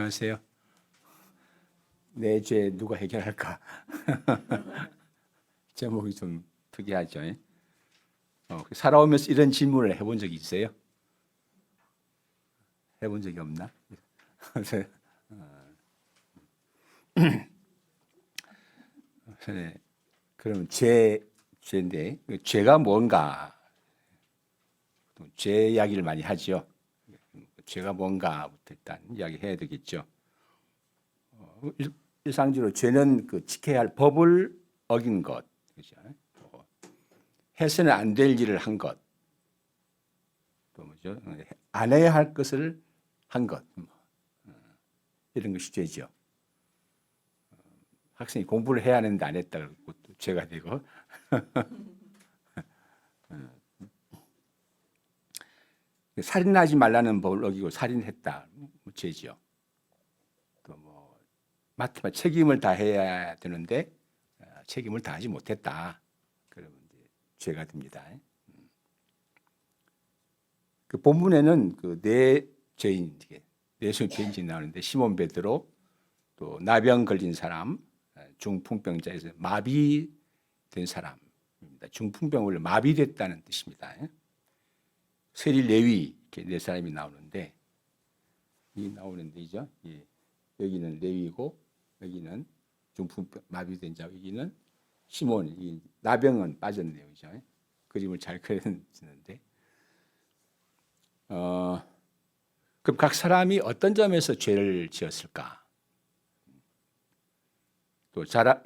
안녕하세요. 내 죄 누가 해결할까? 제목이 좀 특이하죠. 살아오면서 이런 질문을 해본 적이 있어요? 해본 적이 없나? 네. 그럼 죄인데 죄가 뭔가? 죄 이야기를 많이 하죠. 죄가 뭔가부터 일단 이야기해야 되겠죠. 일상적으로 죄는 그 지켜야 할 법을 어긴 것, 그죠? 해서는 안 될 일을 한 것, 또 뭐죠? 안 해야 할 것을 한 것, 이런 것이 죄죠. 학생이 공부를 해야 하는데 안 했다고 또 죄가 되고, 살인하지 말라는 법을 어기고 살인했다, 죄죠. 또 뭐 맡으면 책임을 다해야 되는데 책임을 다하지 못했다, 그러면 이제 죄가 됩니다. 그 본문에는 그 네 죄인, 네 죄인이 나오는데 시몬 베드로, 또 나병 걸린 사람, 중풍병자에서 마비된 사람입니다. 중풍병으로 마비됐다는 뜻입니다. 세리 레위 이렇게 네 사람이 나오는데 이 나오는데 이죠. 예. 여기는 레위고 여기는 중풍병 마비된 자, 여기는 시몬, 이 나병은 빠졌네요, 그죠? 그림을 잘 그려지는데. 그럼 각 사람이 어떤 점에서 죄를 지었을까? 또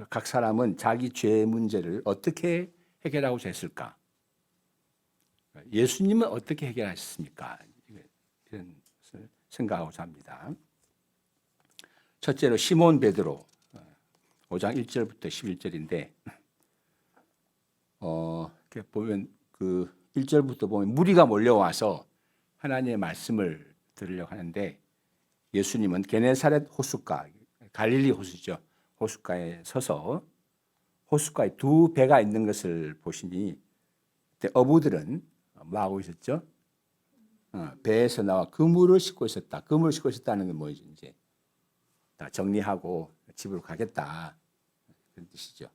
각 사람은 자기 죄 문제를 어떻게 해결하고자 했을까? 예수님은 어떻게 해결하셨습니까? 이런 것을 생각하고자 합니다. 첫째로 시몬 베드로 5장 1절부터 11절인데 이렇게 보면 그 1절부터 보면 무리가 몰려와서 하나님의 말씀을 들으려고 하는데 예수님은 게네사렛 호숫가, 갈릴리 호수죠. 호숫가에 서서 호숫가에 두 배가 있는 것을 보시니 그때 어부들은 뭐 하고 있었죠? 배에서 나와 그물을 싣고 있었다. 그물을 싣고 있었다는 게 뭐죠? 이제 다 정리하고 집으로 가겠다, 그런 뜻이죠.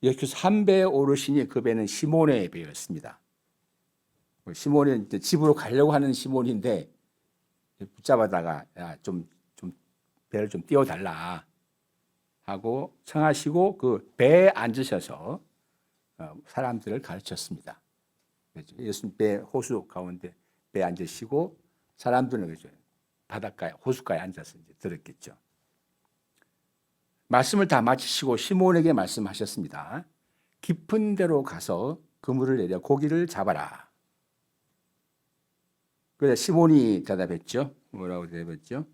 예수께서 한 배에 오르시니 그 배는 시몬의 배였습니다. 시몬이 이제 집으로 가려고 하는 시몬인데 붙잡아다가 좀 배를 좀 띄워달라 하고 청하시고 그 배에 앉으셔서 사람들을 가르쳤습니다. 예수님 배 호수 가운데 배에 앉으시고 사람들은 그죠, 바닷가에 호숫가에 앉아서 이제 들었겠죠. 말씀을 다 마치시고 시몬에게 말씀하셨습니다. 깊은 데로 가서 그물을 내려 고기를 잡아라. 그래서 시몬이 대답했죠. 뭐라고 대답했죠?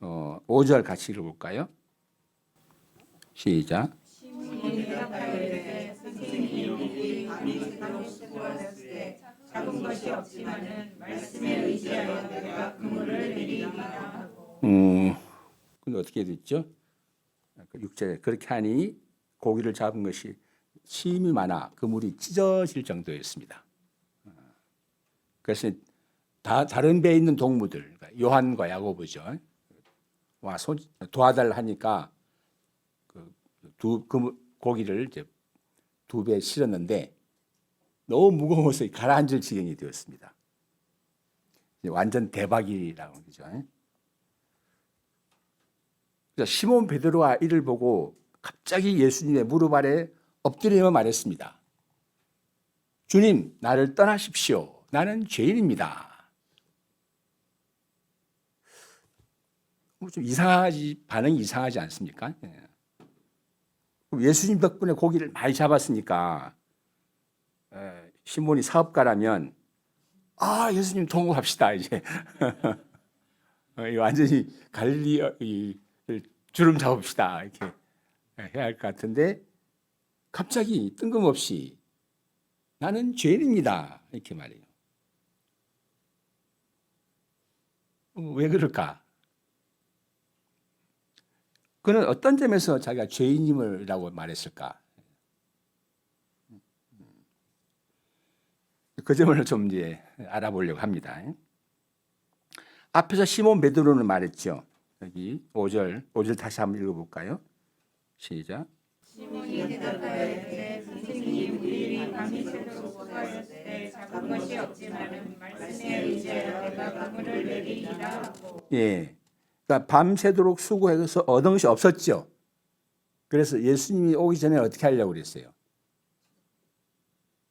5절 같이 읽어볼까요? 시작. 시몬이 대답하여 선생님, 우리 밤이 새도록 수고하였을 때 잡은 것이 없지만은 말씀에 의지하여 내가 그물을 내리리라 하고. 근데 어떻게 됐죠? 6절에 그렇게 하니 고기를 잡은 것이 심이 많아 그물이 찢어질 정도였습니다. 그래서 다른 배에 있는 동무들, 요한과 야고보죠. 와 도와달라 하니까 고기를 이제 두 배에 실었는데 너무 무거워서 가라앉을 지경이 되었습니다. 완전 대박이라고 그러죠. 그래서 시몬 베드로가 이를 보고 갑자기 예수님의 무릎 아래 엎드리며 말했습니다. 주님, 나를 떠나십시오. 나는 죄인입니다. 좀 반응이 이상하지 않습니까? 예수님 덕분에 고기를 많이 잡았으니까 시몬이 사업가라면 예수님 통곡합시다 이제. 완전히 갈릴리 주름 잡읍시다 이렇게 해야 할 것 같은데 갑자기 뜬금없이 나는 죄인입니다 이렇게 말해요. 왜 그럴까? 그는 어떤 점에서 자기가 죄인임이라고 말했을까? 그 점을 좀 이제 알아보려고 합니다. 앞에서 시몬 베드로는 말했죠. 여기 5절 다시 한번 읽어볼까요? 시작. 시몬이 대답하였되 선생님 우리는 밤이 새도록 수고하였으되 잡은 것이 없지만은 말씀에 의지하여 내가 그물을 내리리라 하고. 예, 그러니까 밤새도록 수고해서 얻은 것이 없었죠. 그래서 예수님이 오기 전에 어떻게 하려고 그랬어요?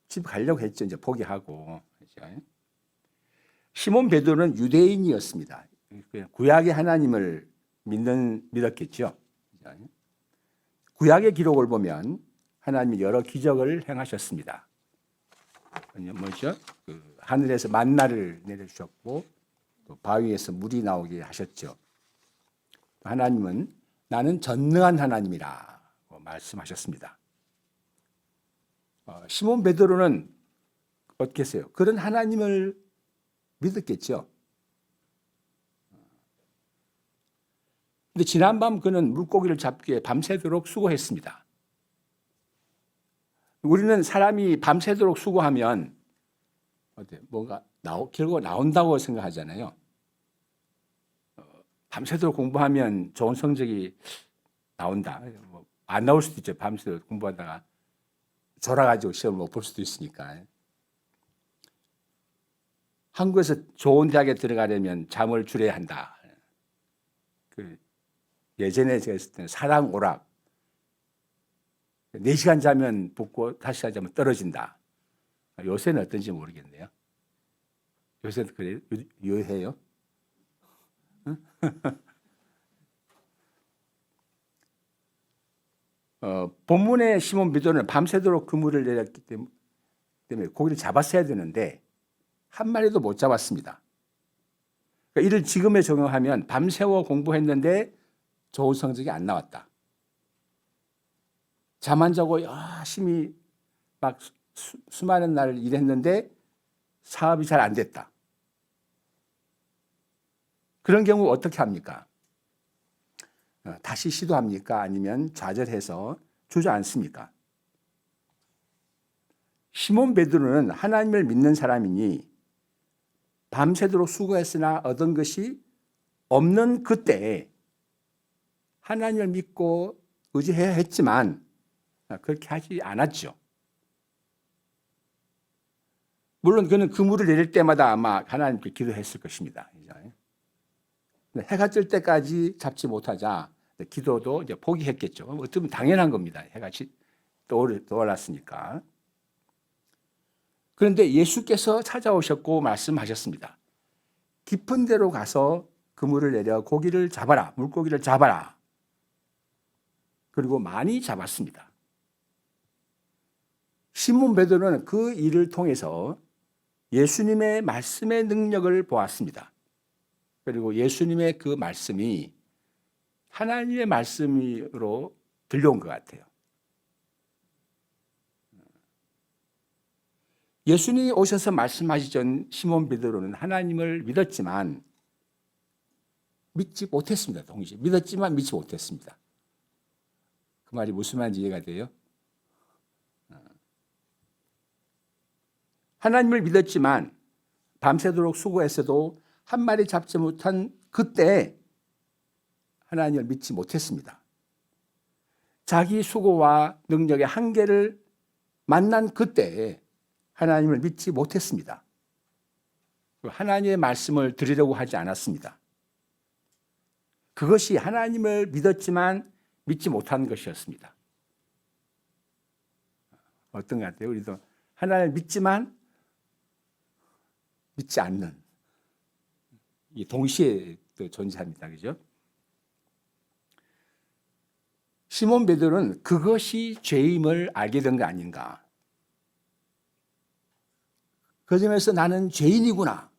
집 가려고 했죠. 이제 포기하고. 그렇죠? 시몬 베드로는 유대인이었습니다. 구약의 하나님을 믿었겠죠. 구약의 기록을 보면 하나님이 여러 기적을 행하셨습니다. 뭐죠? 하늘에서 만나를 내려주셨고 또 바위에서 물이 나오게 하셨죠. 하나님은 나는 전능한 하나님이라고 말씀하셨습니다. 시몬 베드로는 어떻게 했어요? 그런 하나님을 믿었겠죠. 근데 지난밤 그는 물고기를 잡기 위해 밤새도록 수고했습니다. 우리는 사람이 밤새도록 수고하면 뭔가 결과가 나온다고 생각하잖아요. 밤새도록 공부하면 좋은 성적이 나온다. 안 나올 수도 있죠. 밤새도록 공부하다가 졸아가지고 시험을 못 볼 수도 있으니까. 한국에서 좋은 대학에 들어가려면 잠을 줄여야 한다. 예전에 제가 했을 때는 사랑 오락. 4시간 자면 붙고 5시간 자면 떨어진다. 요새는 어떤지 모르겠네요. 요새는 그래요? 유효해요? 본문의 시몬 베드로는 밤새도록 그물을 내렸기 때문에 고기를 잡았어야 되는데 한 마리도 못 잡았습니다. 그러니까 이를 지금에 적용하면 밤새워 공부했는데 좋은 성적이 안 나왔다. 잠 안 자고 열심히 막 수많은 날을 일했는데 사업이 잘 안 됐다. 그런 경우 어떻게 합니까? 다시 시도합니까? 아니면 좌절해서 주저앉습니까? 시몬 베드로는 하나님을 믿는 사람이니 밤새도록 수고했으나 얻은 것이 없는 그때에 하나님을 믿고 의지해야 했지만 그렇게 하지 않았죠. 물론 그는 그물을 내릴 때마다 아마 하나님께 기도했을 것입니다. 해가 뜰 때까지 잡지 못하자 기도도 이제 포기했겠죠. 어쩌면 당연한 겁니다. 해가 떠올랐으니까. 그런데 예수께서 찾아오셨고 말씀하셨습니다. 깊은 데로 가서 그물을 내려 고기를 잡아라. 물고기를 잡아라. 그리고 많이 잡았습니다. 시몬 베드로는 그 일을 통해서 예수님의 말씀의 능력을 보았습니다. 그리고 예수님의 그 말씀이 하나님의 말씀으로 들려온 것 같아요. 예수님이 오셔서 말씀하시기 전 시몬 베드로는 하나님을 믿었지만 믿지 못했습니다. 동시에 믿었지만 믿지 못했습니다. 그 말이 무슨 말인지 이해가 돼요? 하나님을 믿었지만 밤새도록 수고했어도 한 마리 잡지 못한 그때 하나님을 믿지 못했습니다. 자기 수고와 능력의 한계를 만난 그때 하나님을 믿지 못했습니다. 하나님의 말씀을 들으려고 하지 않았습니다. 그것이 하나님을 믿었지만 믿지 못한 것이었습니다. 어떤 것 같아요? 우리도 하나님을 믿지만 믿지 않는 이 동시에 또 존재합니다. 그죠? 시몬 베드로는 그것이 죄임을 알게 된 거 아닌가? 그 점에서 나는 죄인이구나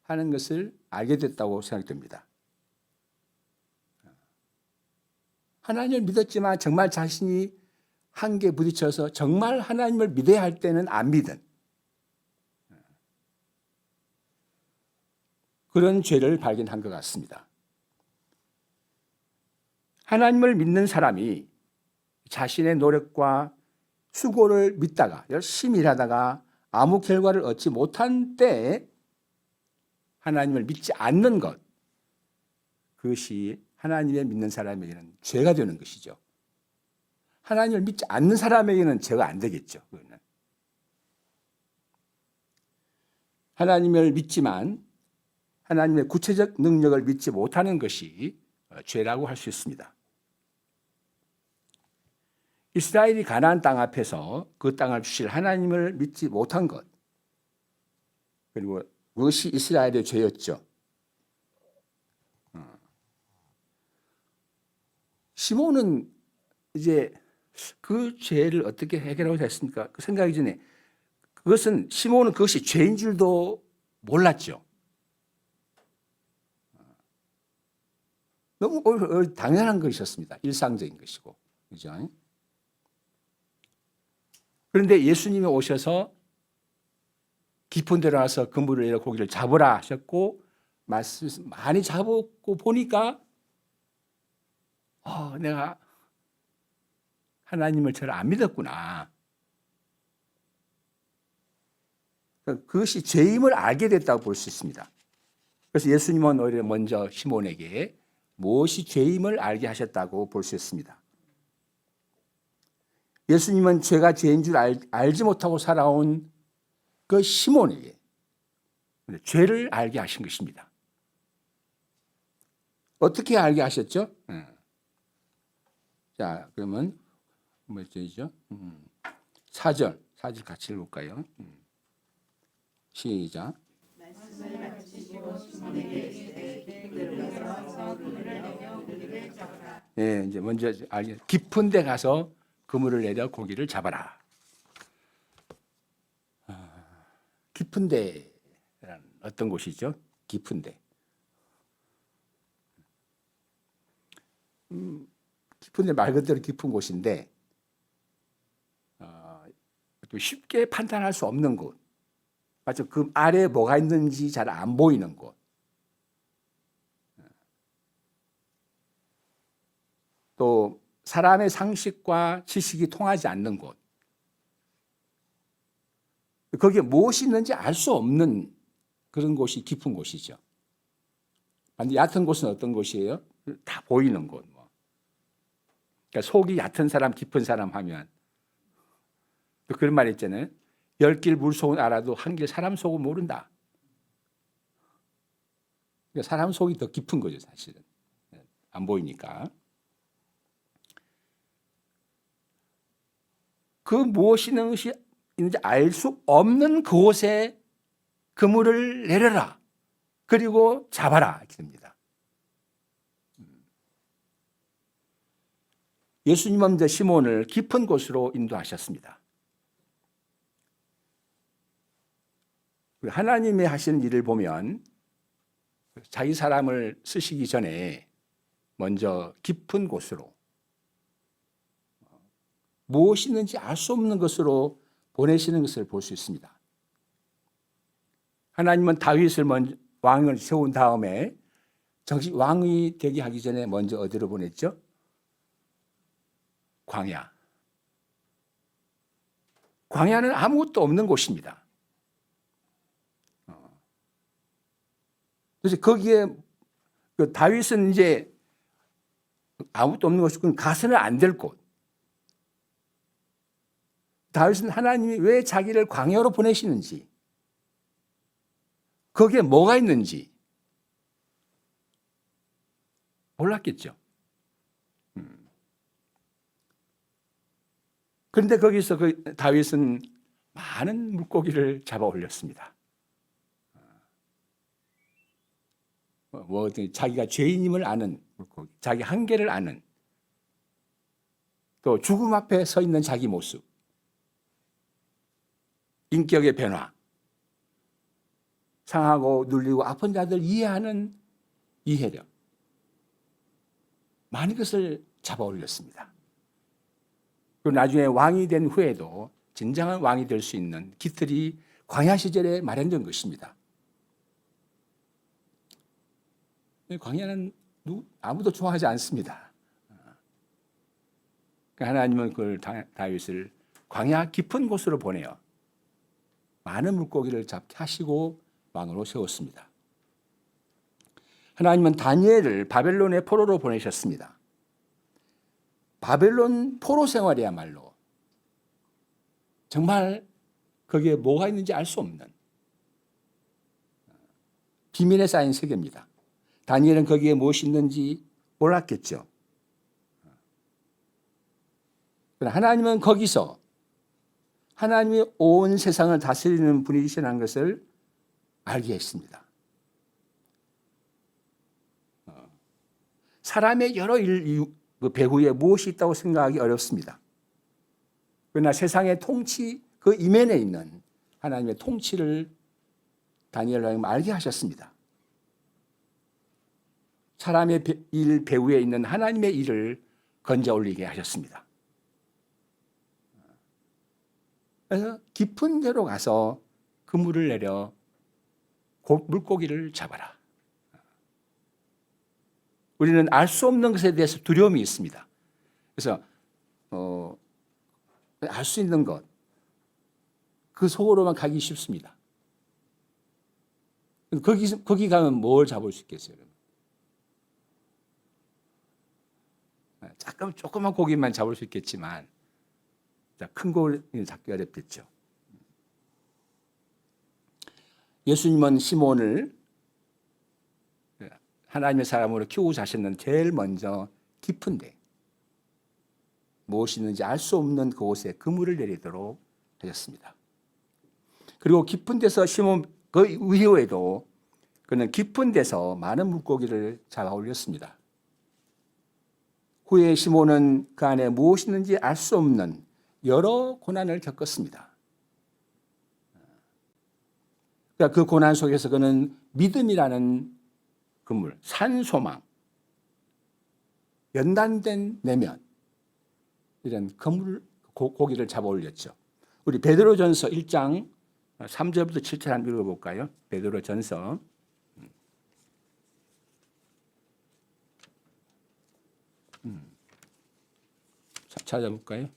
하는 것을 알게 됐다고 생각됩니다. 하나님을 믿었지만 정말 자신이 한계에 부딪혀서 정말 하나님을 믿어야 할 때는 안 믿은 그런 죄를 발견한 것 같습니다. 하나님을 믿는 사람이 자신의 노력과 수고를 믿다가 열심히 일하다가 아무 결과를 얻지 못한 때에 하나님을 믿지 않는 것, 그것이 하나님을 믿는 사람에게는 죄가 되는 것이죠. 하나님을 믿지 않는 사람에게는 죄가 안 되겠죠. 그거는. 하나님을 믿지만 하나님의 구체적 능력을 믿지 못하는 것이 죄라고 할 수 있습니다. 이스라엘이 가나안 땅 앞에서 그 땅을 주실 하나님을 믿지 못한 것, 그리고 그것이 이스라엘의 죄였죠. 시몬은 이제 그 죄를 어떻게 해결하고 했습니까? 그 생각이 전에 시몬은 그것이 죄인 줄도 몰랐죠. 너무 당연한 것이었습니다. 일상적인 것이고, 그죠? 그런데 예수님이 오셔서 깊은 데로 와서 그물을 내려 고기를 잡으라 하셨고, 말씀 많이 잡고 보니까 내가 하나님을 잘 안 믿었구나. 그것이 죄임을 알게 됐다고 볼 수 있습니다. 그래서 예수님은 오히려 먼저 시몬에게 무엇이 죄임을 알게 하셨다고 볼 수 있습니다. 예수님은 죄가 죄인 줄 알지 못하고 살아온 그 시몬에게 죄를 알게 하신 것입니다. 어떻게 알게 하셨죠? 자, 그러면 뭐죠? 4절 같이 읽을까요? 시작. 말씀을 마치시고 시몬에게 이르시되 들어가서 그물을 내려 고기를 잡으라. 예, 이제 먼저 깊은 데 가서 그물을 내려 고기를 잡아라. 깊은 데란 어떤 곳이죠? 깊은 데. 깊은 데 말 그대로 깊은 곳인데 또 쉽게 판단할 수 없는 곳. 맞죠? 그 아래에 뭐가 있는지 잘 안 보이는 곳. 또 사람의 상식과 지식이 통하지 않는 곳. 거기에 무엇이 있는지 알 수 없는 그런 곳이 깊은 곳이죠. 반대 얕은 곳은 어떤 곳이에요? 다 보이는 곳. 그러니까 속이 얕은 사람, 깊은 사람 하면 또 그런 말 있잖아요. 10길 물속은 알아도 한 길 사람 속은 모른다. 그러니까 사람 속이 더 깊은 거죠, 사실은. 안 보이니까. 그 무엇이 있는지 알 수 없는 그곳에 그물을 내려라. 그리고 잡아라. 이렇게 됩니다. 예수님은 이제 시몬을 깊은 곳으로 인도하셨습니다. 하나님의 하시는 일을 보면 자기 사람을 쓰시기 전에 먼저 깊은 곳으로 무엇이 있는지 알 수 없는 것으로 보내시는 것을 볼 수 있습니다. 하나님은 다윗을 먼저 왕을 세운 다음에 정식 왕이 되게 하기 전에 먼저 어디로 보냈죠? 광야. 광야는 아무것도 없는 곳입니다. 그래서 거기에 다윗은 이제 아무것도 없는 곳이고 가서는 안 될 곳. 다윗은 하나님이 왜 자기를 광야로 보내시는지, 거기에 뭐가 있는지 몰랐겠죠. 그런데 거기서 다윗은 많은 물고기를 잡아 올렸습니다. 자기가 죄인임을 아는 물고기, 자기 한계를 아는, 또 죽음 앞에 서 있는 자기 모습, 인격의 변화, 상하고 눌리고 아픈 자들 이해하는 이해력, 많은 것을 잡아 올렸습니다. 그리고 나중에 왕이 된 후에도 진정한 왕이 될 수 있는 깃털이 광야 시절에 마련된 것입니다. 광야는 아무도 좋아하지 않습니다. 하나님은 그걸 다윗을 광야 깊은 곳으로 보내어 많은 물고기를 잡게 하시고 왕으로 세웠습니다. 하나님은 다니엘을 바벨론의 포로로 보내셨습니다. 바벨론 포로 생활이야말로 정말 거기에 뭐가 있는지 알 수 없는 비밀에 쌓인 세계입니다. 다니엘은 거기에 무엇이 있는지 몰랐겠죠. 그러나 하나님은 거기서 하나님이 온 세상을 다스리는 분이시라는 것을 알게 했습니다. 사람의 여러 그 배후에 무엇이 있다고 생각하기 어렵습니다. 그러나 세상의 통치 그 이면에 있는 하나님의 통치를 다니엘 하나님 알게 하셨습니다. 사람의 일 배후에 있는 하나님의 일을 건져 올리게 하셨습니다. 그래서 깊은 데로 가서 그물을 내려 물고기를 잡아라. 우리는 알 수 없는 것에 대해서 두려움이 있습니다. 그래서 알 수 있는 것, 그 속으로만 가기 쉽습니다. 거기 가면 뭘 잡을 수 있겠어요? 조그만 고기만 잡을 수 있겠지만 큰 고기는 잡기 어렵겠죠. 예수님은 시몬을 하나님의 사람으로 키우고자 하셨는 제일 먼저 깊은 데 무엇이 있는지 알 수 없는 그곳에 그물을 내리도록 하셨습니다. 그리고 깊은 데서 시몬 그 이후에도 그는 깊은 데서 많은 물고기를 잡아 올렸습니다. 후에 시몬은 그 안에 무엇이 있는지 알 수 없는 여러 고난을 겪었습니다. 그러니까 그 고난 속에서 그는 믿음이라는 그물, 산소망, 연단된 내면 이런 고기를 잡아 올렸죠. 우리 베드로전서 1장 3절부터 7절 한번 읽어볼까요? 베드로전서 찾아볼까요?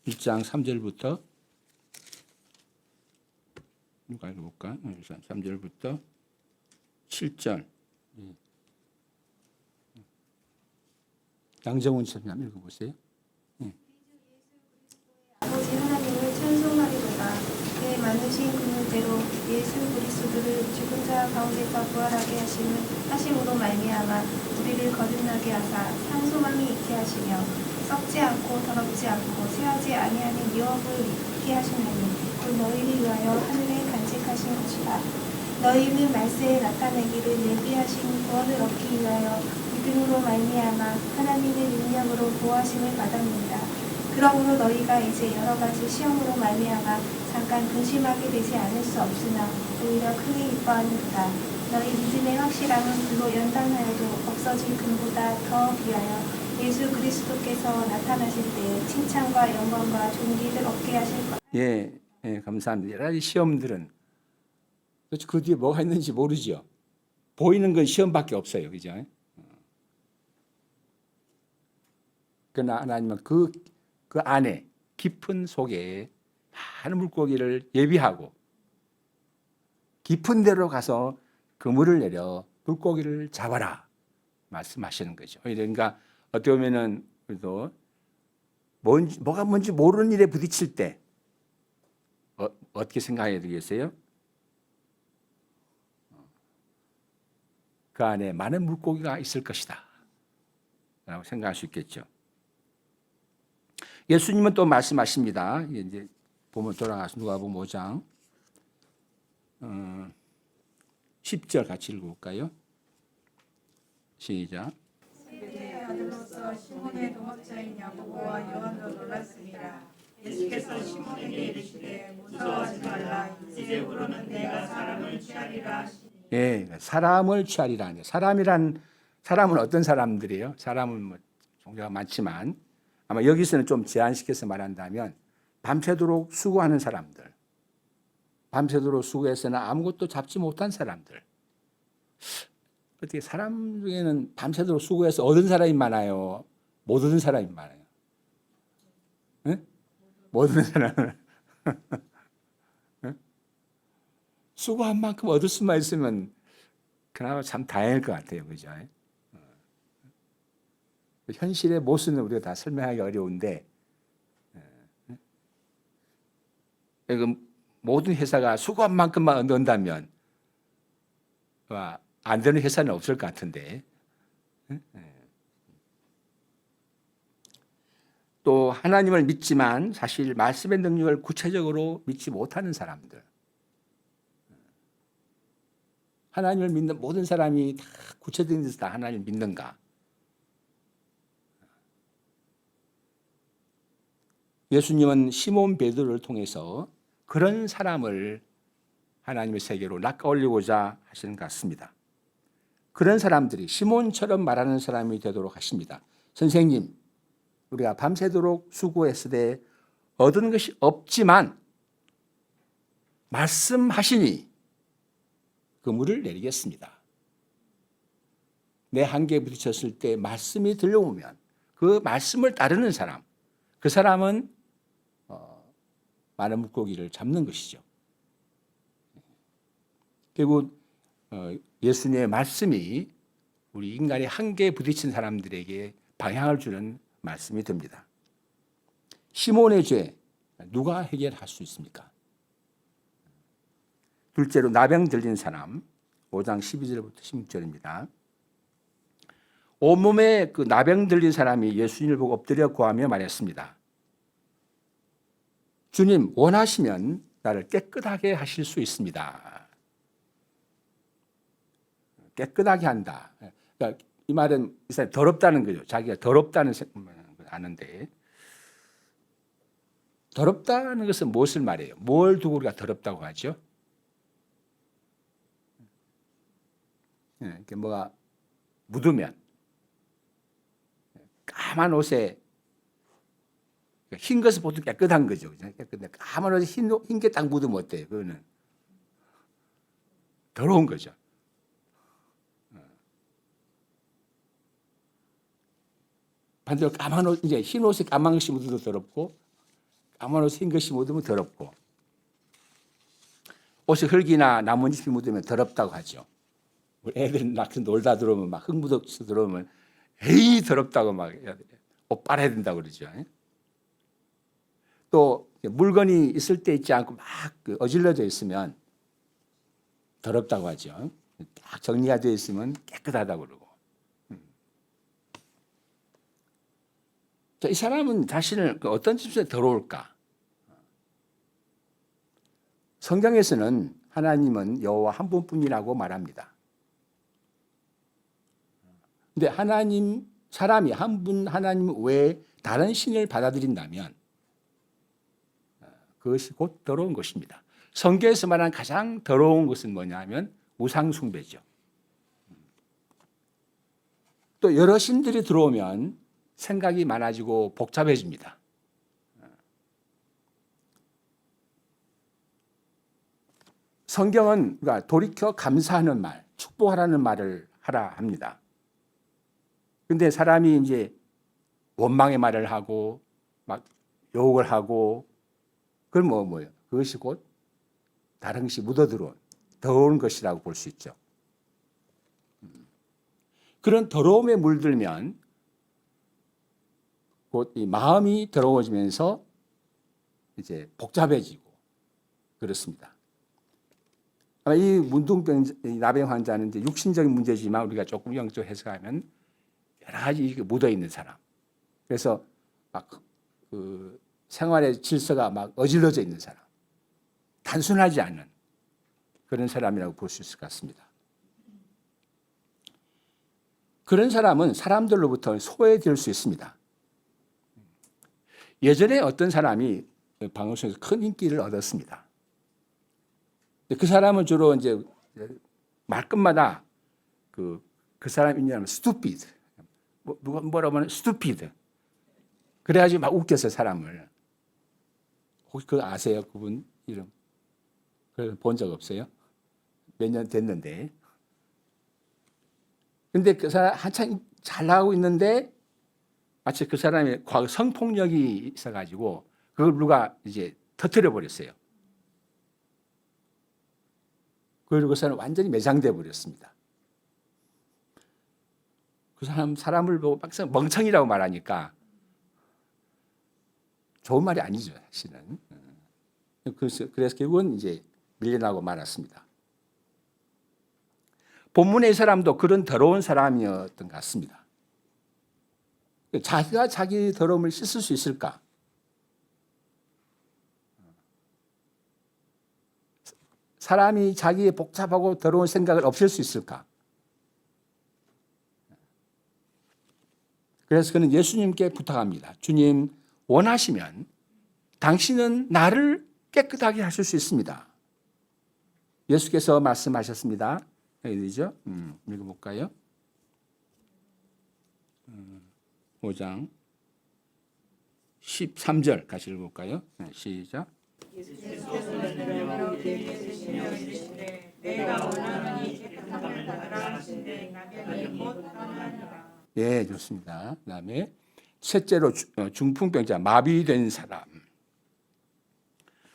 1장 3절부터 누가 읽어볼까? 3절부터 7절. 양정훈 씨님 한번 읽어보세요. 아버지 하나님을 찬송하리로다. 내 많으신 그물대로 예수 그리스도를 죽은 자 가운데서 부활하게 하심으로 말미암아 우리를 거듭나게 하사 산소망이 있게 하시며 썩지 않고 더럽지 않고 쇠하지 아니하는 유업을 있게 하시나니 곧 너희를 위하여 하늘에 간직하신 것이다. 너희는 말세에 나타내기를 예비하신 구원을 얻기 위하여 믿음으로 말미암아 하나님의 능력으로 보호하심을 받았느니라. 그러므로 너희가 이제 여러 가지 시험으로 말미암아 잠깐 근심하게 되지 않을 수 없으나 오히려 크게 기뻐하는도다. 너희 믿음의 확실함은 불로 연단하여도 없어질 금보다 더 귀하여 예수 그리스도께서 나타나실 때에 칭찬과 영광과 존귀를 얻게 하실 것이다. 예, 감사합니다. 여러 가지 시험들은 그 뒤에 뭐가 있는지 모르죠. 보이는 건 시험밖에 없어요. 그죠? 그러나 하나님은 그 안에 깊은 속에 많은 물고기를 예비하고 깊은 데로 가서 그물을 내려 물고기를 잡아라 말씀하시는 거죠. 그러니까 어떻게 보면은 그래도 뭐가 뭔지 모르는 일에 부딪힐 때 어떻게 생각해야 되겠어요? 그 안에 많은 물고기가 있을 것이다 라고 생각할 수 있겠죠. 예수님은 또 말씀하십니다. 이제 보면 돌아가서 누가복음 5장 10절 같이 읽어볼까요? 시작. 세베대의 아들로서 시몬의 동업자인 야고보와 요한도 놀랐습니다. 예수께서 시몬에게 이르시되 무서워하지 말라. 이제부로는 내가 사람을 취하리라 하시니. 예, 사람을 취하리라. 사람은 어떤 사람들이에요? 사람은 뭐 종류가 많지만 아마 여기서는 좀 제한시켜서 말한다면 밤새도록 수고하는 사람들, 밤새도록 수고해서는 아무것도 잡지 못한 사람들. 어떻게 사람 중에는 밤새도록 수고해서 얻은 사람이 많아요? 못 얻은 사람이 많아요? 응? 못 얻은 사람은 수고한 만큼 얻을 수만 있으면 그나마 참 다행일 것 같아요. 그죠? 현실의 모순은 우리가 다 설명하기 어려운데, 모든 회사가 수고한 만큼만 얻는다면 안 되는 회사는 없을 것 같은데, 또 하나님을 믿지만 사실 말씀의 능력을 구체적으로 믿지 못하는 사람들, 하나님을 믿는 모든 사람이 다 구체적인 데서 다 하나님을 믿는가? 예수님은 시몬 베드로를 통해서 그런 사람을 하나님의 세계로 낚아올리고자 하시는 것 같습니다. 그런 사람들이 시몬처럼 말하는 사람이 되도록 하십니다. 선생님, 우리가 밤새도록 수고했을 때 얻은 것이 없지만 말씀하시니 그물을 내리겠습니다. 내 한계에 부딪혔을 때 말씀이 들려오면 그 말씀을 따르는 사람, 그 사람은 많은 물고기를 잡는 것이죠. 결국 예수님의 말씀이 우리 인간의 한계에 부딪힌 사람들에게 방향을 주는 말씀이 됩니다. 시몬의 죄 누가 해결할 수 있습니까? 둘째로 나병 들린 사람 5장 12절부터 16절입니다. 온몸에 그 나병 들린 사람이 예수님을 보고 엎드려 구하며 말했습니다. 주님, 원하시면 나를 깨끗하게 하실 수 있습니다. 깨끗하게 한다. 그러니까 이 말은 이 사람이 더럽다는 거죠. 자기가 더럽다는 걸 아는데, 더럽다는 것은 무엇을 말해요? 뭘 두고 우리가 더럽다고 하죠? 이렇게 뭐가 묻으면 까만 옷에 흰 것은 보통 깨끗한 거죠. 깨끗한데 까만 옷에 흰 게 딱 묻으면 어때요? 그거는 더러운 거죠. 반대로 까만 옷, 이제 흰 옷에 까만 것이 묻어도 더럽고, 까만 옷에 흰 것이 묻으면 더럽고, 옷에 흙이나 나뭇잎이 묻으면 더럽다고 하죠. 우리 애들 낚시 놀다 들어오면 막 흙 묻어서 들어오면 에이 더럽다고 막 옷 빨아야 된다고 그러죠. 또 물건이 있을 때 있지 않고 막 어질러져 있으면 더럽다고 하죠. 딱 정리가 되어 있으면 깨끗하다고 그러고. 이 사람은 자신을 어떤 집에서 더러울까? 성경에서는 하나님은 여호와 한 분뿐이라고 말합니다. 근데 사람이 한 분 하나님 외에 다른 신을 받아들인다면 그것이 곧 더러운 것입니다. 성경에서 말하는 가장 더러운 것은 뭐냐면 우상숭배죠. 또 여러 신들이 들어오면 생각이 많아지고 복잡해집니다. 성경은 그러니까 돌이켜 감사하는 말, 축복하라는 말을 하라 합니다. 근데 사람이 이제 원망의 말을 하고 막 욕을 하고 그건 뭐예요? 그것이 곧 다른 것이 묻어들어온 더러운 것이라고 볼 수 있죠. 그런 더러움에 물들면 곧 이 마음이 더러워지면서 이제 복잡해지고 그렇습니다. 이 문둥병, 나병 환자는 이제 육신적인 문제지만 우리가 조금 영적 해석하면 여러 가지 묻어 있는 사람. 그래서 막 그 생활의 질서가 막 어질러져 있는 사람. 단순하지 않은 그런 사람이라고 볼 수 있을 것 같습니다. 그런 사람은 사람들로부터 소외될 수 있습니다. 예전에 어떤 사람이 방송에서 큰 인기를 얻었습니다. 그 사람은 주로 이제 말끝마다 그 사람 이름은 stupid. 누가 뭐라고 하면 stupid. 그래가지고 막 웃겨서 사람을. 혹시 그거 아세요? 그분 이름? 그걸 본 적 없어요? 몇 년 됐는데. 근데 그 사람 한참 잘 나가고 있는데 마치 그 사람의 과거 성폭력이 있어가지고 그걸 누가 이제 터뜨려 버렸어요. 그리고 그 사람은 완전히 매장돼 버렸습니다. 그 사람을 보고 막상 멍청이라고 말하니까 좋은 말이 아니죠, 사실은. 그래서 결국은 이제 밀려나고 말았습니다. 본문의 이 사람도 그런 더러운 사람이었던 것 같습니다. 자기가 자기 더러움을 씻을 수 있을까? 사람이 자기의 복잡하고 더러운 생각을 없앨 수 있을까? 그래서 그는 예수님께 부탁합니다. 주님, 원하시면 당신은 나를 깨끗하게 하실 수 있습니다. 예수께서 말씀하셨습니다. 여기죠? 읽어볼까요? 5장 13절 같이 읽어볼까요? 시작. 내가 원하노니 깨끗함을 받으라 하신대 나병이 곧 떠나니라. 예, 좋습니다. 그다음에 셋째로 중풍병자, 마비된 사람.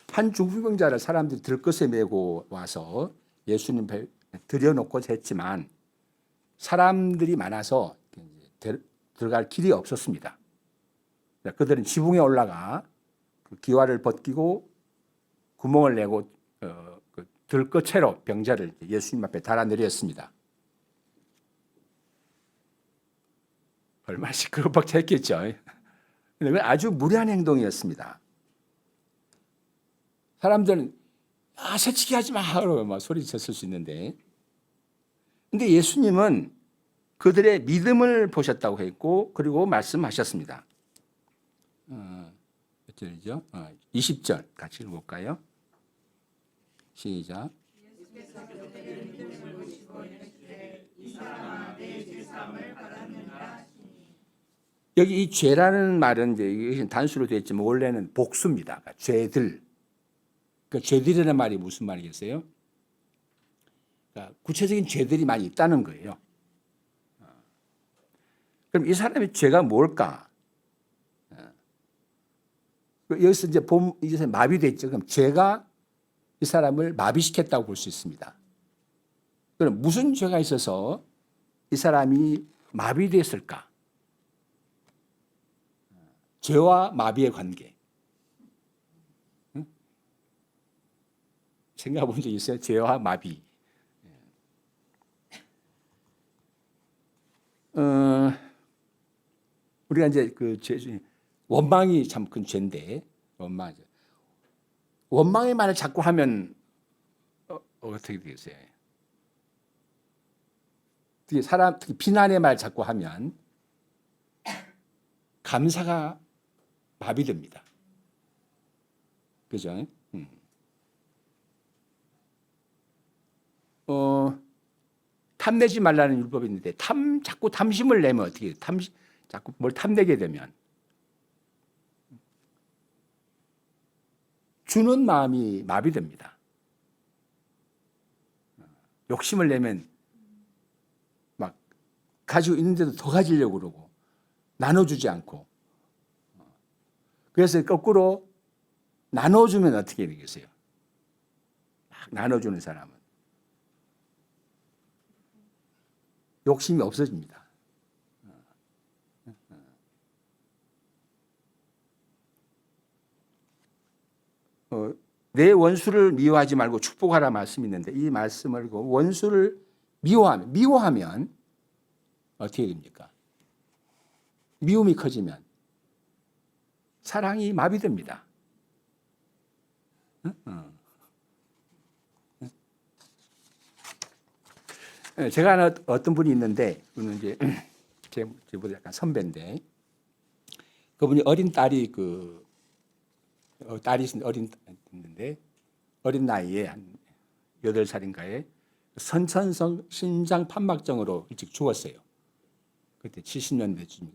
한 중풍병자를 사람들이 들것에 메고 와서 예수님 들여놓고 했지만 사람들이 많아서 들어갈 길이 없었습니다. 그들은 지붕에 올라가 그 기와를 벗기고 구멍을 내고 그 들것채로 병자를 예수님 앞에 달아내렸습니다. 얼마나 시끄럽겠죠. 그건 아주 무례한 행동이었습니다. 사람들은 새치기 하지 마! 하고 막 소리쳤을 수 있는데, 근데 예수님은 그들의 믿음을 보셨다고 했고, 그리고 말씀하셨습니다. 몇 절이죠? 20절 같이 읽어볼까요? 시작. 여기 이 죄라는 말은 이제 이것은 단수로 되어 있지만 원래는 복수입니다. 그러니까 죄들. 그러니까 죄들이라는 말이 무슨 말이겠어요? 그러니까 구체적인 죄들이 많이 있다는 거예요. 그럼 이 사람의 죄가 뭘까? 여기서 이제 마비됐죠. 그럼 죄가 이 사람을 마비시켰다고 볼 수 있습니다. 그럼 무슨 죄가 있어서 이 사람이 마비됐을까? 죄와 마비의 관계. 생각해 본 적 있어요? 죄와 마비. 우리가 이제 그 원망이 참 큰 죄인데, 원망의 말을 자꾸 하면 어떻게 되겠어요? 특히 비난의 말 자꾸 하면 감사가 마비됩니다. 그죠? 탐내지 말라는 율법이 있는데 자꾸 탐심을 내면 어떻게 해요? 자꾸 뭘 탐내게 되면 주는 마음이 마비됩니다. 욕심을 내면 막 가지고 있는데도 더 가지려고 그러고 나눠주지 않고, 그래서 거꾸로 나눠주면 어떻게 되겠어요? 막 나눠주는 사람은 욕심이 없어집니다. 내 원수를 미워하지 말고 축복하라 말씀이 있는데, 이 말씀을 원수를 미워하면 어떻게 됩니까? 미움이 커지면 사랑이 마비됩니다. 제가 아는 어떤 분이 있는데, 그분은 이제 제보다 약간 선배인데, 그분이 어린 딸이 딸이 있는데 어린 나이에 한 8살인가에 선천성 신장 판막증으로 일찍 죽었어요. 그때 70년대쯤.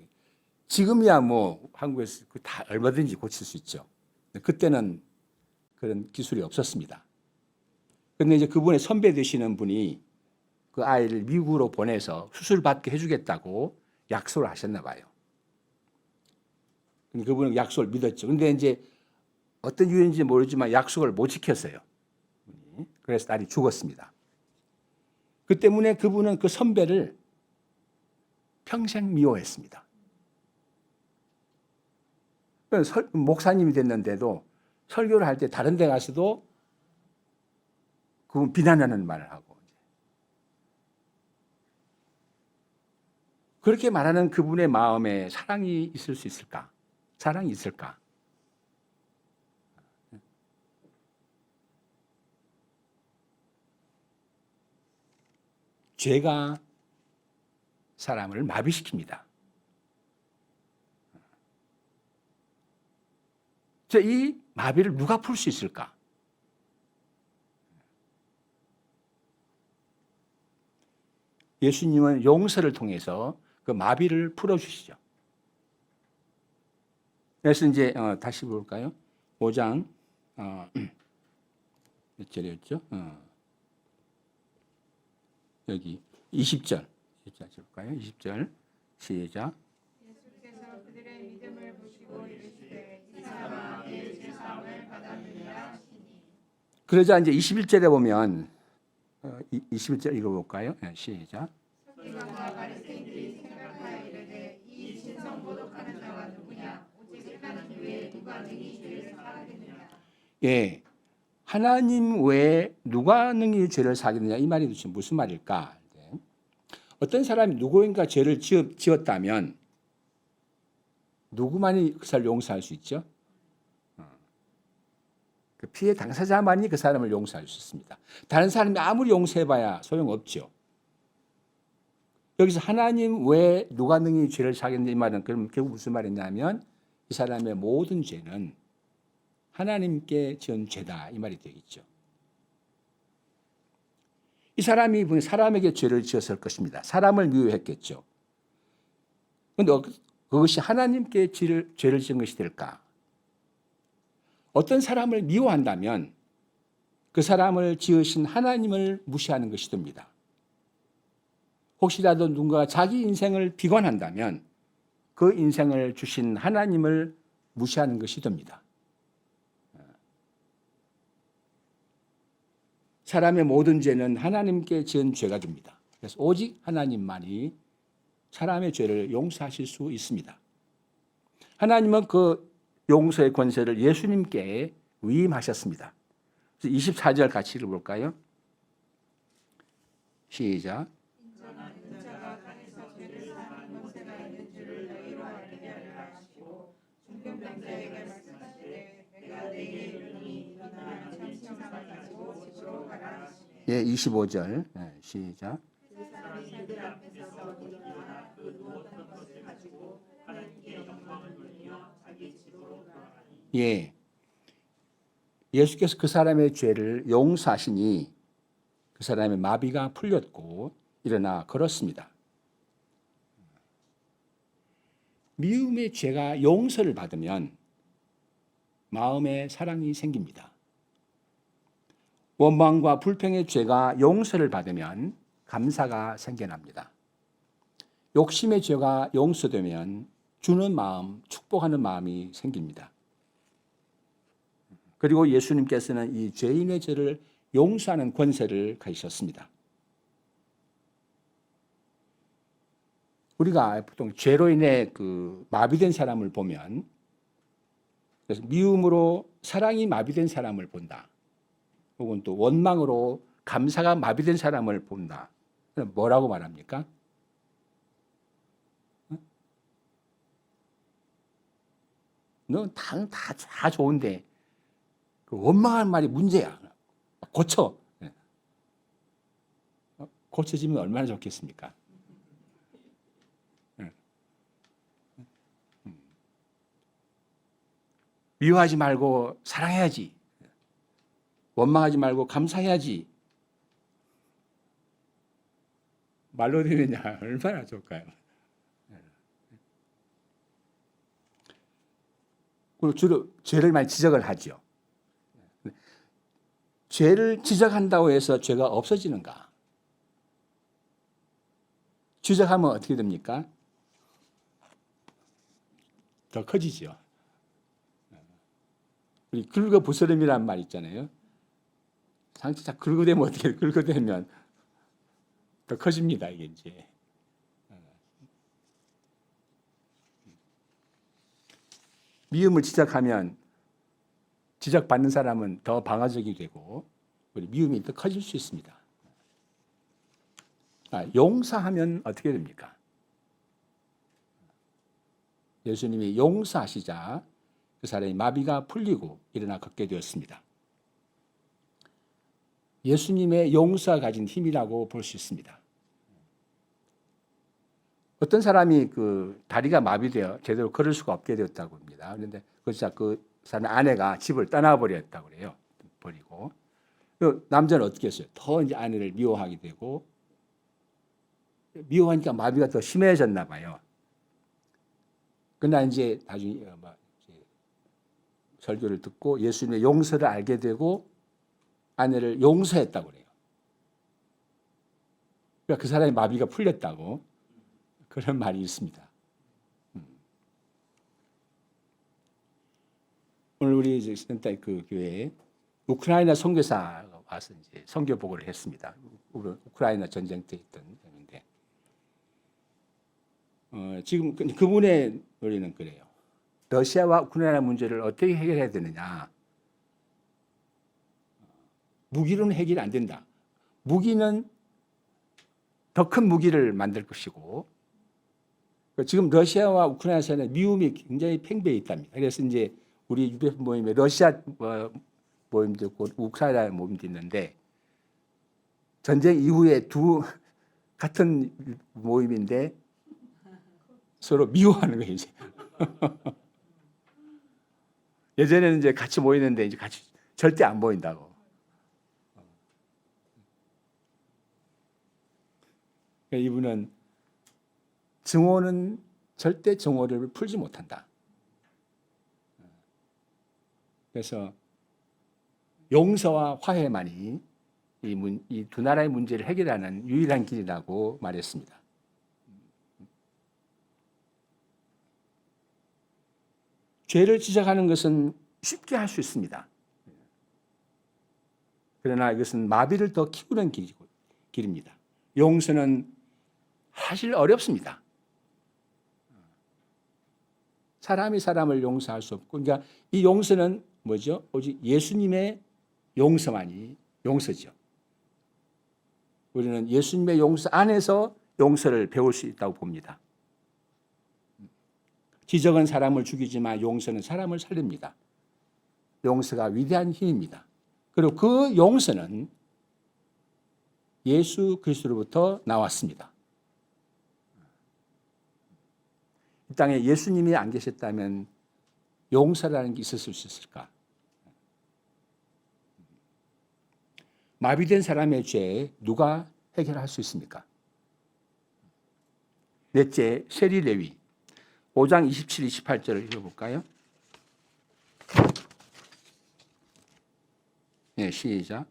지금이야 뭐 한국에서 다 얼마든지 고칠 수 있죠. 그때는 그런 기술이 없었습니다. 그런데 이제 그분의 선배 되시는 분이 그 아이를 미국으로 보내서 수술 받게 해주겠다고 약속을 하셨나 봐요. 그분은 약속을 믿었죠. 그런데 이제 어떤 이유인지 모르지만 약속을 못 지켰어요. 그래서 딸이 죽었습니다. 그 때문에 그분은 그 선배를 평생 미워했습니다. 목사님이 됐는데도 설교를 할 때 다른 데 가서도 그분 비난하는 말을 하고, 그렇게 말하는 그분의 마음에 사랑이 있을 수 있을까? 사랑이 있을까? 죄가 사람을 마비시킵니다. 이 마비를 누가 풀 수 있을까? 예수님은 용서를 통해서 그 마비를 풀어주시죠. 그래서 이제 다시 볼까요? 5장 몇 절이었죠? 여기 20절. 20절 볼까요? 20절 시작. 예수께서 그들의 믿음을 보시고 이르시되 이 사람아 내 죄사함을 받았느니라 하시니. 그러자 이제 21절에 보면 21절 읽어볼까요? 시작. 서기관과 바리새인들이 생각하여 이르되 이 진성 모독하는 자가 누구냐? 오직 하나님 외에 누가 능히 죄를 사하겠느냐? 예, 하나님 외에 누가 능히 죄를 사하겠느냐, 이 말이 도대체 무슨 말일까? 어떤 사람이 누구인가 죄를 지었다면 누구만이 그 사람을 용서할 수 있죠? 그 피해 당사자만이 그 사람을 용서할 수 있습니다. 다른 사람이 아무리 용서해봐야 소용없죠. 여기서 하나님 외에 누가 능히 죄를 사겠느냐 이 말은 그럼 결국 무슨 말이냐면 이 사람의 모든 죄는 하나님께 지은 죄다 이 말이 되겠죠. 이 사람이 사람에게 죄를 지었을 것입니다. 사람을 미워했겠죠. 그런데 그것이 하나님께 죄를 지은 것이 될까? 어떤 사람을 미워한다면 그 사람을 지으신 하나님을 무시하는 것이 됩니다. 혹시라도 누군가 자기 인생을 비관한다면 그 인생을 주신 하나님을 무시하는 것이 됩니다. 사람의 모든 죄는 하나님께 지은 죄가 됩니다. 그래서 오직 하나님만이 사람의 죄를 용서하실 수 있습니다. 하나님은 그 용서의 권세를 예수님께 위임하셨습니다. 24절 같이 읽어볼까요? 시작. 인자가 땅에서 죄를 사하는 권세가 있는 줄을 너희로 알게 하리라 하시고 중병병자에게 말씀하시되 내가 네게 이르노니 일어나 정신을 가지고 집으로 가라 하시니. 예, 25절 시작. 그 사람이 그들 앞에서 일어나 그 누웠던 것을 가지고 하나님께 영광을 돌리며 자기 집으로 돌아가니. 예, 예수께서 그 사람의 죄를 용서하시니 그 사람의 마비가 풀렸고 일어나 걸었습니다. 미움의 죄가 용서를 받으면 마음에 사랑이 생깁니다. 원망과 불평의 죄가 용서를 받으면 감사가 생겨납니다. 욕심의 죄가 용서되면 주는 마음, 축복하는 마음이 생깁니다. 그리고 예수님께서는 이 죄인의 죄를 용서하는 권세를 가지셨습니다. 우리가 보통 죄로 인해 그 마비된 사람을 보면, 그래서 미움으로 사랑이 마비된 사람을 본다. 혹은 또 원망으로 감사가 마비된 사람을 본다. 그럼 뭐라고 말합니까? 너 다 좋은데 그 원망하는 말이 문제야. 고쳐. 고쳐지면 얼마나 좋겠습니까? 미워하지 말고 사랑해야지. 원망하지 말고 감사해야지. 말로 되느냐 얼마나 좋을까요? 그리고 주로 죄를 많이 지적을 하죠. 죄를 지적한다고 해서 죄가 없어지는가? 지적하면 어떻게 됩니까? 더 커지죠. 우리 긁어부스럼이라는 말 있잖아요. 상처 딱 긁어대면 어떻게 긁어대면 더 커집니다. 이게 이제 미움을 지적받는 사람은 더 방어적이 되고 우리 미움이 더 커질 수 있습니다. 용서하면 어떻게 됩니까? 예수님이 용서하시자 그 사람이 마비가 풀리고 일어나 걷게 되었습니다. 예수님의 용서가 가진 힘이라고 볼 수 있습니다. 어떤 사람이 그 다리가 마비되어 제대로 걸을 수가 없게 되었다고 합니다. 그런데 그 사람의 아내가 집을 떠나버렸다고 그래요. 버리고. 그 남자는 어떻게 했어요? 더 이제 아내를 미워하게 되고 미워하니까 마비가 더 심해졌나 봐요. 그러나 이제 나중에 설교를 듣고 예수님의 용서를 알게 되고 아내를 용서했다고 그래요. 그러니까 그 사람의 마비가 풀렸다고 그런 말이 있습니다. 오늘 우리 이제 센터 그 교회에 우크라이나 선교사가 와서 이제 선교 보고를 했습니다. 우크라이나 전쟁 때 있던 분인데 지금 그분의 논리는 그래요. 러시아와 우크라이나 문제를 어떻게 해결해야 되느냐? 무기로는 해결이 안 된다. 무기는 더 큰 무기를 만들 것이고 지금 러시아와 우크라이나 사이에 미움이 굉장히 팽배해 있답니다. 그래서 이제 우리 UBF 모임에 러시아 모임도 있고 우크라이나 모임도 있는데 전쟁 이후에 두 같은 모임인데 서로 미워하는 거예요. 이제. 예전에는 이제 같이 모이는데 이제 같이 절대 안 모인다고. 이분은 증오는 절대 증오를 풀지 못한다. 그래서 용서와 화해만이 이 두 나라의 문제를 해결하는 유일한 길이라고 말했습니다. 죄를 지적하는 것은 쉽게 할 수 있습니다. 그러나 이것은 마비를 더 키우는 길입니다. 용서는 사실 어렵습니다. 사람이 사람을 용서할 수 없고, 그러니까 이 용서는 뭐죠? 오직 예수님의 용서만이 용서죠. 우리는 예수님의 용서 안에서 용서를 배울 수 있다고 봅니다. 지적은 사람을 죽이지만 용서는 사람을 살립니다. 용서가 위대한 힘입니다. 그리고 그 용서는 예수 그리스도로부터 나왔습니다. 이 땅에 예수님이 안 계셨다면 용서라는 게 있었을 수 있을까? 마비된 사람의 죄 누가 해결할 수 있습니까? 넷째, 세리 레위 5장 27, 28절을 읽어볼까요? 네, 시작.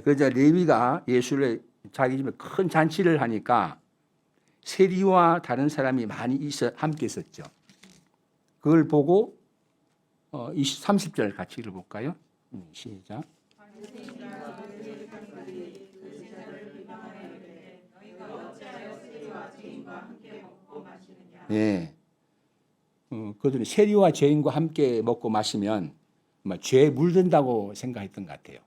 그러자 레위가 예수를 자기 집에 큰 잔치를 하니까 세리와 다른 사람이 많이 함께 있었죠. 그걸 보고 30절 같이 읽어볼까요? 시작. 네. 그들이 세리와 죄인과 함께 먹고 마시면 죄에 물든다고 생각했던 것 같아요.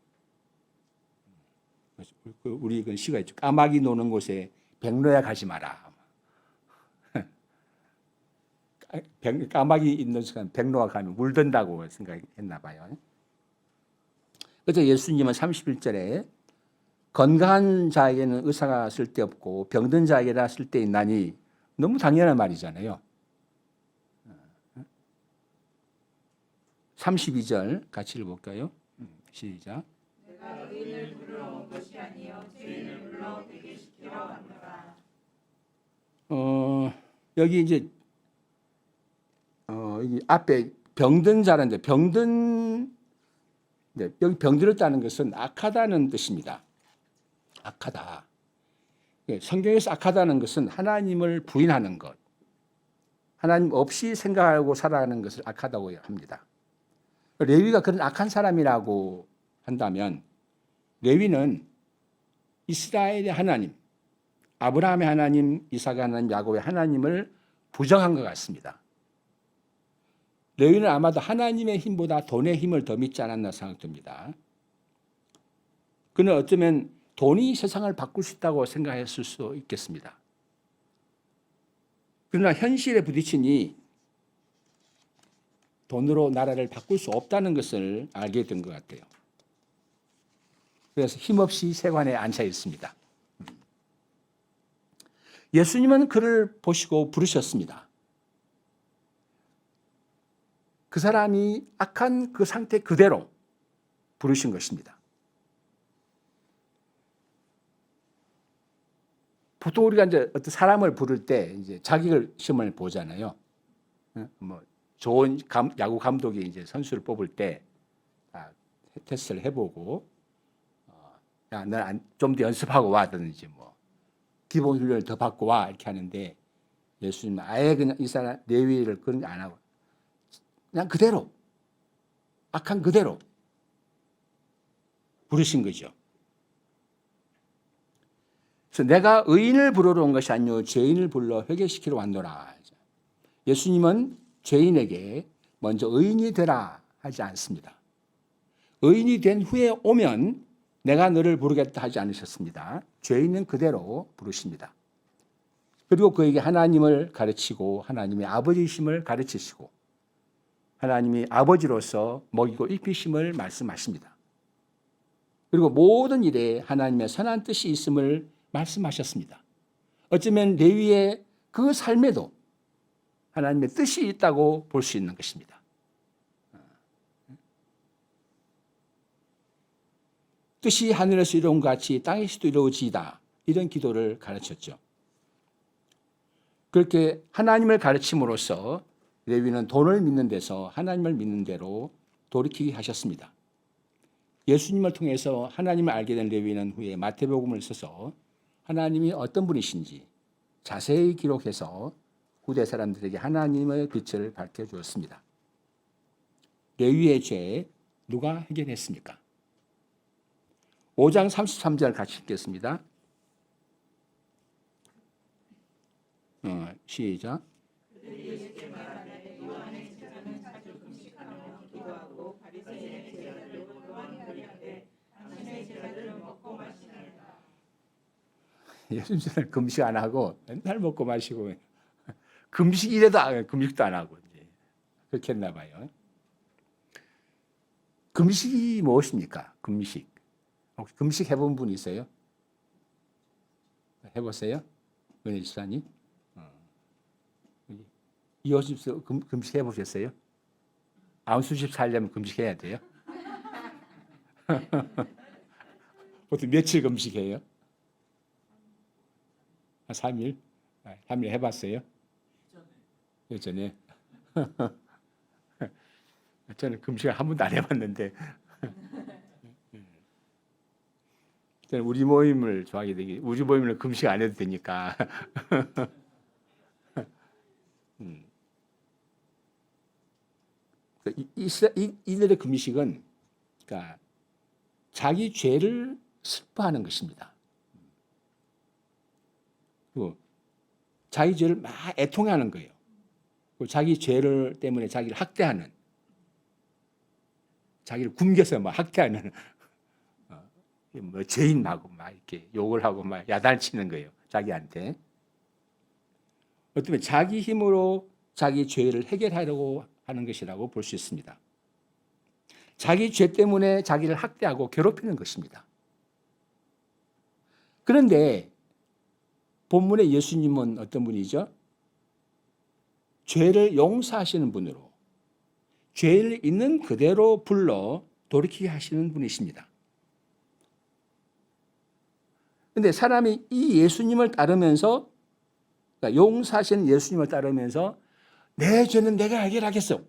우리 그 시가 있죠. 까마귀 노는 곳에 백로야 가지 마라. 까마귀 있는 시간 백로가 가면 물든다고 생각했나 봐요. 그래서 예수님은 31절에 건강한 자에게는 의사가 쓸데없고 병든 자에게나 쓸데있나니 너무 당연한 말이잖아요. 32절 같이 읽어볼까요? 시작. 내가 의인을 불러온 것이 아니요 죄인을 불러 회개시키러 왔노라. 여기 이제 여기 앞에 병든 자라는데 여기 병들었다는 것은 악하다는 뜻입니다. 악하다. 성경에서 악하다는 것은 하나님을 부인하는 것, 하나님 없이 생각하고 살아가는 것을 악하다고 합니다. 레위가 그런 악한 사람이라고 한다면 레위는 이스라엘의 하나님, 아브라함의 하나님, 이삭의 하나님, 야곱의 하나님을 부정한 것 같습니다. 레위는 아마도 하나님의 힘보다 돈의 힘을 더 믿지 않았나 생각됩니다. 그는 어쩌면 돈이 세상을 바꿀 수 있다고 생각했을 수 있겠습니다. 그러나 현실에 부딪히니 돈으로 나라를 바꿀 수 없다는 것을 알게 된 것 같아요. 그래서 힘없이 세관에 앉아 있습니다. 예수님은 그를 보시고 부르셨습니다. 그 사람이 악한 그 상태 그대로 부르신 것입니다. 보통 우리가 이제 어떤 사람을 부를 때 이제 자격을 시험을 보잖아요. 뭐 좋은 야구 감독이 이제 선수를 뽑을 때 테스트를 해보고, 야, 넌 좀 더 연습하고 와든지 뭐 기본 훈련을 더 받고 와 이렇게 하는데 예수님은 아예 그냥 이 사람 레위를 그런 거 안 하고 그냥 그대로 악한 그대로 부르신 거죠. 그래서 내가 의인을 부르러 온 것이 아니요 죄인을 불러 회개시키러 왔노라. 예수님은 죄인에게 먼저 의인이 되라 하지 않습니다. 의인이 된 후에 오면 내가 너를 부르겠다 하지 않으셨습니다. 죄인은 그대로 부르십니다. 그리고 그에게 하나님을 가르치고 하나님의 아버지심을 가르치시고 하나님이 아버지로서 먹이고 입히심을 말씀하십니다. 그리고 모든 일에 하나님의 선한 뜻이 있음을 말씀하셨습니다. 어쩌면 레위의 그 삶에도 하나님의 뜻이 있다고 볼 수 있는 것입니다. 뜻이 하늘에서 이루어온 것 같이 땅에서도 이루어지이다. 이런 기도를 가르쳤죠. 그렇게 하나님을 가르침으로써 레위는 돈을 믿는 데서 하나님을 믿는 대로 돌이키게 하셨습니다. 예수님을 통해서 하나님을 알게 된 레위는 후에 마태복음을 써서 하나님이 어떤 분이신지 자세히 기록해서 후대 사람들에게 하나님의 빛을 밝혀주었습니다. 레위의 죄 누가 해결했습니까? 5장 33절 같이 읽겠습니다. 시작. 예수님은 금식 안 하고 맨날 먹고 마시고 금식이라도 금식도 안 하고 이제 그렇게 했나 봐요. 금식이 무엇입니까? 금식. 혹시 금식 해본 분 있어요? 해보세요? 은혜 집사님? 이호집사 금식 해보셨어요? 안수집 살려면 금식해야 돼요? 보통 며칠 금식해요? 3일? 3일 해봤어요? 예전에? 저는 금식을 한 번도 안 해봤는데 저는 우리 모임을 좋아하게 되기 우리 모임을 금식 안 해도 되니까 이들의 금식은 그러니까 자기 죄를 슬퍼하는 것입니다. 그리고 자기 죄를 막 애통하는 거예요. 그리고 자기 죄를 때문에 자기를 학대하는, 자기를 굶겨서 막 학대하는 뭐 죄인하고 막 이렇게 욕을 하고 막 야단치는 거예요. 자기한테. 어쩌면 자기 힘으로 자기 죄를 해결하려고 하는 것이라고 볼 수 있습니다. 자기 죄 때문에 자기를 학대하고 괴롭히는 것입니다. 그런데 본문의 예수님은 어떤 분이죠? 죄를 용서하시는 분으로 죄를 있는 그대로 불러 돌이키게 하시는 분이십니다. 그런데 사람이 이 예수님을 따르면서 그러니까 용서하시는 예수님을 따르면서 내 죄는 내가 해결하겠어.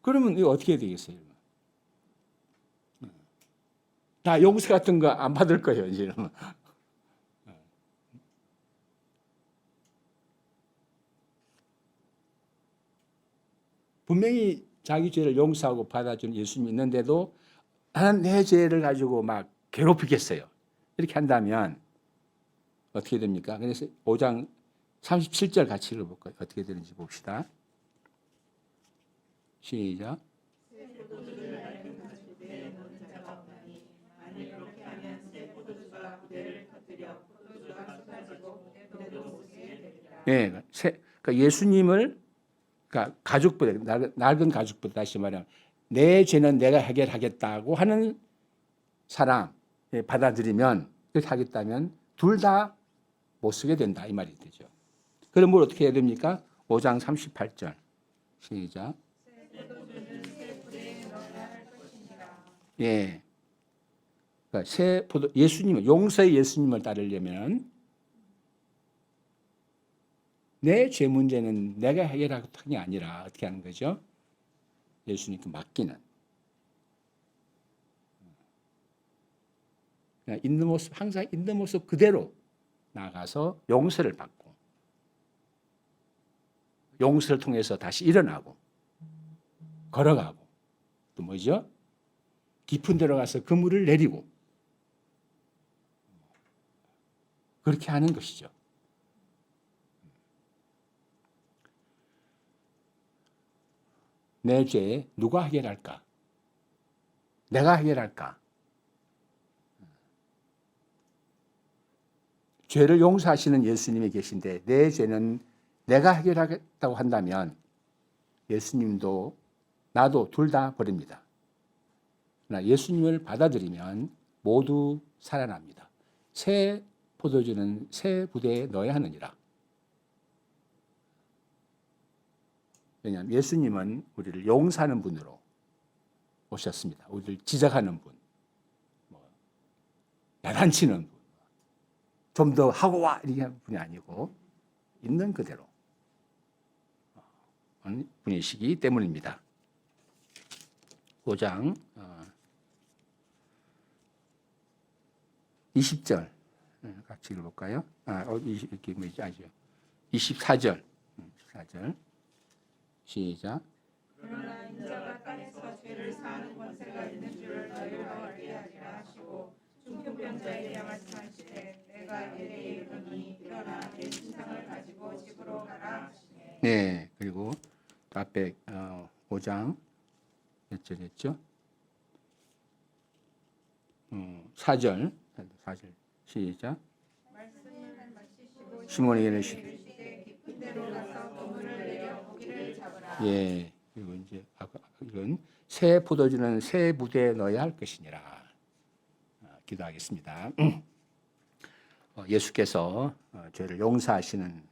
그러면 이거 어떻게 되겠어요? 다 용서 같은 거 안 받을 거예요, 이제는. 분명히 자기 죄를 용서하고 받아준 예수님이 있는데도 나는 내 죄를 가지고 막 괴롭히겠어요. 이렇게 한다면 어떻게 됩니까? 그래서 5장 37절 같이 읽어볼까요? 어떻게 되는지 봅시다. 시작. 예, 그러니까 예수님을 그러니까 가죽부대, 낡은 가죽부대 다시 말하면 내 죄는 내가 해결하겠다고 하는 사람 받아들이면 그렇게 하겠다면 둘 다 못 쓰게 된다 이 말이 되죠. 그럼 뭘 어떻게 해야 됩니까? 5장 38절 시작. 예, 그러니까 예수님을 용서의 예수님을 따르려면 내 죄 문제는 내가 해결하는 게 아니라 어떻게 하는 거죠? 예수님께 맡기는. 그냥 있는 모습, 항상 있는 모습 그대로 나가서 용서를 받고 용서를 통해서 다시 일어나고 걸어가고 또 뭐죠? 깊은 데로 가서 그물을 내리고 그렇게 하는 것이죠. 내 죄 누가 해결할까? 내가 해결할까? 죄를 용서하시는 예수님이 계신데 내 죄는 내가 해결하겠다고 한다면 예수님도 나도 둘 다 버립니다. 그러나 예수님을 받아들이면 모두 살아납니다. 새 포도주는 새 부대에 넣어야 하느니라. 왜냐하면 예수님은 우리를 용서하는 분으로 오셨습니다. 우리를 지적하는 분, 야단치는 분, 좀 더 하고 와 이렇게 하는 분이 아니고 있는 그대로 하는 분이시기 때문입니다. 5장 20절 같이 읽어볼까요? 이렇게 뭐지? 아니죠. 24절. 시작. 그러나 인자가 땅에서 죄를 사하는 권세가 있는 줄을 너희로 알게 하리라 하시고 중풍병자에게 말씀하시되 내가 내게 이르노니 일어나 내 신상을 가지고 집으로 가라 하시네. 네, 그리고 앞에 5장 몇 절이었죠? 4절 시작. 말씀을 마치시고 시몬에게 이르시되 깊은 데로 가서 그물을 내려 고기를 잡으라. 예, 그리고 이제 이건 새 포도주는 새 부대에 넣어야 할 것이니라. 기도하겠습니다. 예수께서 죄를 용서하시는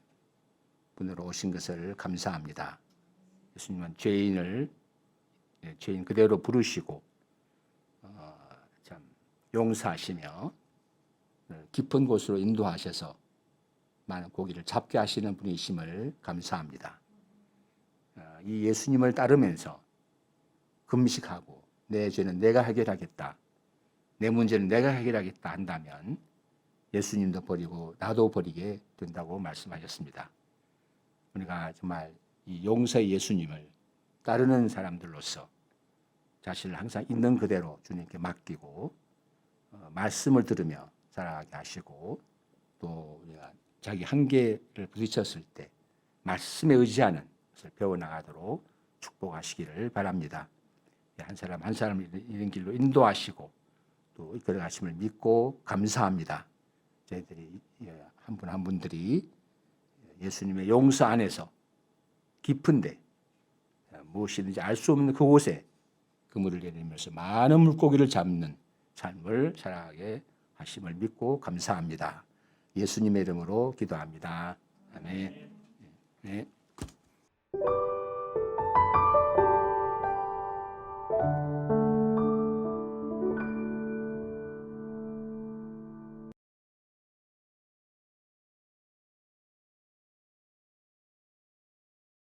분으로 오신 것을 감사합니다. 예수님은 죄인 그대로 부르시고 참 용서하시며 깊은 곳으로 인도하셔서 많은 고기를 잡게 하시는 분이심을 감사합니다. 이 예수님을 따르면서 금식하고 내 죄는 내가 해결하겠다, 내 문제는 내가 해결하겠다 한다면 예수님도 버리고 나도 버리게 된다고 말씀하셨습니다. 우리가 정말 이 용서의 예수님을 따르는 사람들로서 자신을 항상 있는 그대로 주님께 맡기고 말씀을 들으며 살아가게 하시고 또 우리가 자기 한계를 부딪혔을 때 말씀에 의지하는 것을 배워나가도록 축복하시기를 바랍니다. 한 사람 한 사람을 이런 길로 인도하시고 또 이끌어가심을 믿고 감사합니다. 저희들이 한 분 한 분들이 예수님의 용서 안에서 깊은데 무엇이든지 알 수 없는 그곳에 그물을 내리면서 많은 물고기를 잡는 삶을 살아가게 하심을 믿고 감사합니다. 예수님의 이름으로 기도합니다. 아멘. 네.